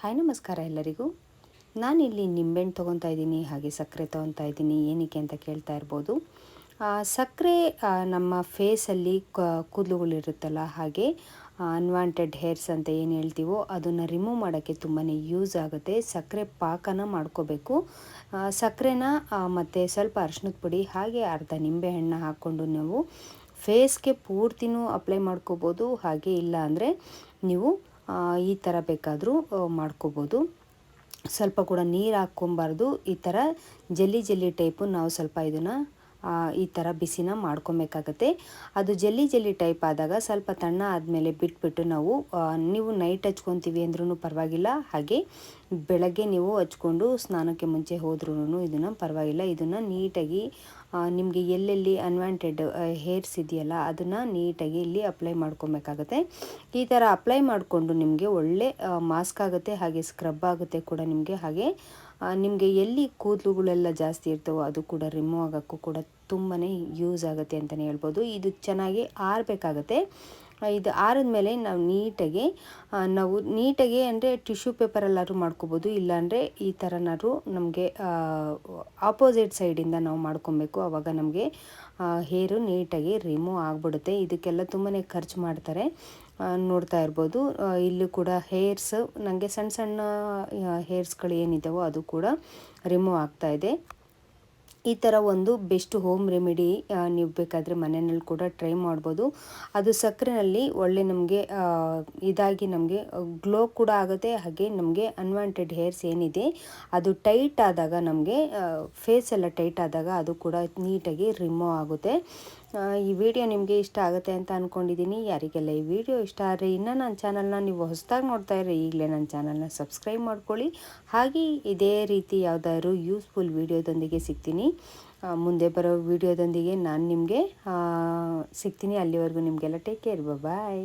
Hi ನಮಸ್ಕಾರ ಎಲ್ಲರಿಗೂ. ನಾನಿಲ್ಲಿ ನಿಂಬೆಹಣ್ಣು ತೊಗೊತಾ ಇದ್ದೀನಿ, ಹಾಗೆ ಸಕ್ಕರೆ ತೊಗೊತಾ ಇದ್ದೀನಿ. ಏನಕ್ಕೆ ಅಂತ ಕೇಳ್ತಾ ಇರ್ಬೋದು. ಸಕ್ಕರೆ ನಮ್ಮ ಫೇಸಲ್ಲಿ ಕೂದಲುಗಳಿರುತ್ತಲ್ಲ, ಹಾಗೆ ಅನ್ವಾಂಟೆಡ್ ಹೇರ್ಸ್ ಅಂತ ಏನು ಹೇಳ್ತೀವೋ ಅದನ್ನು ರಿಮೂವ್ ಮಾಡೋಕ್ಕೆ ತುಂಬಾ ಯೂಸ್ ಆಗುತ್ತೆ. ಸಕ್ಕರೆ ಪಾಕನ ಮಾಡ್ಕೋಬೇಕು. ಸಕ್ಕರೆನ ಮತ್ತು ಸ್ವಲ್ಪ ಅರಿಶಿಣದ ಪುಡಿ ಹಾಗೆ ಅರ್ಧ ನಿಂಬೆಹಣ್ಣು ಹಾಕ್ಕೊಂಡು ನಾವು ಫೇಸ್ಗೆ ಪೂರ್ತಿನೂ ಅಪ್ಲೈ ಮಾಡ್ಕೋಬೋದು. ಹಾಗೆ ಇಲ್ಲ ಅಂದರೆ ನೀವು ಈ ಥರ ಬೇಕಾದರೂ ಮಾಡ್ಕೋಬೋದು. ಸ್ವಲ್ಪ ಕೂಡ ನೀರು ಹಾಕ್ಕೊಬಾರ್ದು. ಈ ಥರ ಜೆಲ್ಲಿ ಟೈಪು ನಾವು ಸ್ವಲ್ಪ ಇದನ್ನು ಈ ಥರ ಬಿಸಿನ ಮಾಡ್ಕೊಬೇಕಾಗತ್ತೆ. ಅದು ಜೆಲ್ಲಿ ಟೈಪ್ ಆದಾಗ ಸ್ವಲ್ಪ ತಣ್ಣ ಆದಮೇಲೆ ಬಿಟ್ಬಿಟ್ಟು ನೀವು ನೈಟ್ ಹಚ್ಕೊತೀವಿ ಅಂದ್ರೂ ಪರವಾಗಿಲ್ಲ, ಹಾಗೆ ಬೆಳಗ್ಗೆ ನೀವು ಹಚ್ಕೊಂಡು ಸ್ನಾನಕ್ಕೆ ಮುಂಚೆ ಹೋದ್ರೂ ಇದನ್ನು ಪರವಾಗಿಲ್ಲ. ಇದನ್ನು ನೀಟಾಗಿ ನಿಮಗೆ ಎಲ್ಲೆಲ್ಲಿ ಅನ್ವಾಂಟೆಡ್ ಹೇರ್ಸ್ ಇದೆಯಲ್ಲ ಅದನ್ನು ನೀಟಾಗಿ ಇಲ್ಲಿ ಅಪ್ಲೈ ಮಾಡ್ಕೊಬೇಕಾಗತ್ತೆ. ಈ ಥರ ಅಪ್ಲೈ ಮಾಡಿಕೊಂಡು ನಿಮಗೆ ಒಳ್ಳೆ ಮಾಸ್ಕ್ ಆಗುತ್ತೆ, ಹಾಗೆ ಸ್ಕ್ರಬ್ ಆಗುತ್ತೆ ಕೂಡ ನಿಮಗೆ. ಹಾಗೆ ನಿಮಗೆ ಎಲ್ಲಿ ಕೂದಲುಗಳೆಲ್ಲ ಜಾಸ್ತಿ ಇರ್ತವೋ ಅದು ಕೂಡ ರಿಮೂವ್ ಆಗೋಕ್ಕೂ ಕೂಡ ತುಂಬಾ ಯೂಸ್ ಆಗುತ್ತೆ ಅಂತಲೇ ಹೇಳ್ಬೋದು. ಇದು ಚೆನ್ನಾಗಿ ಆರಬೇಕಾಗತ್ತೆ. ಇದು ಆರಿದ್ಮೇಲೆ ನಾವು ನೀಟಾಗಿ ಅಂದರೆ ಟಿಶ್ಯೂ ಪೇಪರಲ್ಲಾದ್ರೂ ಮಾಡ್ಕೋಬೋದು, ಇಲ್ಲಾಂದರೆ ಈ ಥರನಾದ್ರೂ ನಮಗೆ ಆಪೋಸಿಟ್ ಸೈಡಿಂದ ನಾವು ಮಾಡ್ಕೊಬೇಕು. ಆವಾಗ ನಮಗೆ ಹೇರು ನೀಟಾಗಿ ರಿಮೂವ್ ಆಗಿಬಿಡುತ್ತೆ. ಇದಕ್ಕೆಲ್ಲ ತುಂಬಾ ಖರ್ಚು ಮಾಡ್ತಾರೆ, ನೋಡ್ತಾ ಇರ್ಬೋದು. ಇಲ್ಲೂ ಕೂಡ ಹೇರ್ಸ್ ನನಗೆ ಸಣ್ಣ ಹೇರ್ಸ್ಗಳು ಏನಿದ್ದಾವೋ ಅದು ಕೂಡ ರಿಮೂವ್ ಆಗ್ತಾಯಿದೆ. ಈ ಥರ ಒಂದು ಬೆಸ್ಟ್ ಹೋಮ್ ರೆಮಿಡಿ ನೀವು ಬೇಕಾದರೆ ಮನೆಯಲ್ಲಿ ಕೂಡ ಟ್ರೈ ಮಾಡ್ಬೋದು. ಅದು ಸಕ್ಕರೆಯಲ್ಲಿ ಒಳ್ಳೆ ನಮಗೆ ಇದಾಗಿ ನಮಗೆ ಗ್ಲೋ ಕೂಡ ಆಗುತ್ತೆ. ಹಾಗೆ ನಮಗೆ ಅನ್ವಾಂಟೆಡ್ ಹೇರ್ಸ್ ಏನಿದೆ ಅದು ಟೈಟ್ ಆದಾಗ ನಮಗೆ ಫೇಸ್ ಎಲ್ಲ ಟೈಟ್ ಆದಾಗ ಅದು ಕೂಡ ನೀಟಾಗಿ ರಿಮೂವ್ ಆಗುತ್ತೆ. ಈ ವಿಡಿಯೋ ನಿಮಗೆ ಇಷ್ಟ ಆಗುತ್ತೆ ಅಂತ ಅಂದ್ಕೊಂಡಿದ್ದೀನಿ. ಯಾರಿಗೆಲ್ಲ ಈ ವಿಡಿಯೋ ಇಷ್ಟ ಆದರೆ ಇನ್ನೂ ನನ್ನ ಚಾನಲ್ನ ನೀವು ಹೊಸದಾಗಿ ನೋಡ್ತಾ ಇದ್ರೆ ಈಗಲೇ ನನ್ನ ಚಾನಲ್ನ ಸಬ್ಸ್ಕ್ರೈಬ್ ಮಾಡ್ಕೊಳ್ಳಿ. ಹಾಗೆ ಇದೇ ರೀತಿ ಯಾವುದಾದ್ರು ಯೂಸ್ಫುಲ್ ವಿಡಿಯೋದೊಂದಿಗೆ ಸಿಗ್ತೀನಿ. ಮುಂದೆ ಬರೋ ವಿಡಿಯೋದೊಂದಿಗೆ ನಾನು ನಿಮಗೆ ಸಿಗ್ತೀನಿ. ಅಲ್ಲಿವರೆಗೂ ನಿಮಗೆಲ್ಲ ಟೇಕ್ ಕೇರ್, ಬಾಯ್.